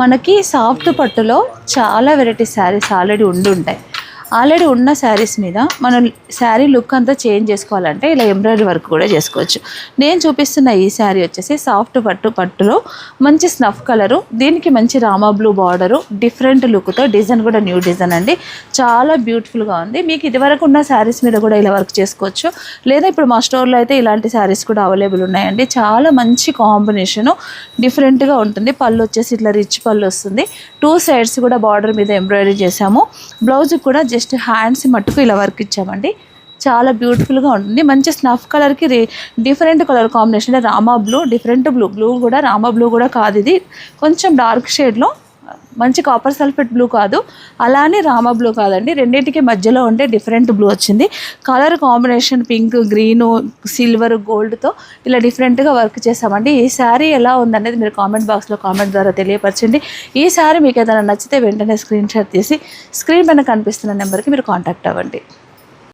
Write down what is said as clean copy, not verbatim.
మనకి సాఫ్ట్ పట్టులో చాలా వెరైటీ శారీస్ ఆల్రెడీ ఉంటాయి. ఆల్రెడీ ఉన్న శారీస్ మీద మనం శారీ లుక్ అంతా చేంజ్ చేసుకోవాలంటే ఇలా ఎంబ్రాయిడరీ వర్క్ కూడా చేసుకోవచ్చు. నేను చూపిస్తున్న ఈ శారీ వచ్చేసి సాఫ్ట్ పట్టులో మంచి స్నఫ్ కలరు, దీనికి మంచి రామా బ్లూ బార్డరు, డిఫరెంట్ లుక్తో డిజైన్ కూడా న్యూ డిజైన్ అండి. చాలా బ్యూటిఫుల్గా ఉంది. మీకు ఇదివరకు ఉన్న శారీస్ మీద కూడా ఇలా వర్క్ చేసుకోవచ్చు. లేదా ఇప్పుడు మా స్టోర్లో అయితే ఇలాంటి శారీస్ కూడా అవైలబుల్ ఉన్నాయండి. చాలా మంచి కాంబినేషను, డిఫరెంట్గా ఉంటుంది. పళ్ళు వచ్చేసి ఇట్లా రిచ్ పళ్ళు వస్తుంది. 2 సైడ్స్ కూడా బార్డర్ మీద ఎంబ్రాయిడరీ చేసాము. బ్లౌజ్ కూడా జస్ట్ హ్యాండ్స్ మట్టుకు ఇలా వర్క్ ఇచ్చామండి. చాలా బ్యూటిఫుల్గా ఉంటుంది. మంచి స్నఫ్ కలర్కి different colour combination, Rama blue, different blue కూడా రామా బ్లూ కూడా కాదు, ఇది కొంచెం డార్క్ షేడ్లో, మంచి కాపర్ సల్ఫేట్ బ్లూ కాదు, అలానే రామా బ్లూ కాదండి, రెండింటికి మధ్యలో ఉండే డిఫరెంట్ బ్లూ వచ్చింది. Colour combination pink, green, silver, గోల్డ్తో ఇలా డిఫరెంట్గా వర్క్ చేసామండి. ఈ శారీ ఎలా ఉందనేది మీరు కామెంట్ బాక్స్లో కామెంట్ ద్వారా తెలియపరచండి. ఈ శారీ మీకు ఏదైనా నచ్చితే వెంటనే స్క్రీన్ షాట్ తీసి స్క్రీన్ పైన కనిపిస్తున్న నెంబర్కి మీరు కాంటాక్ట్ అవ్వండి.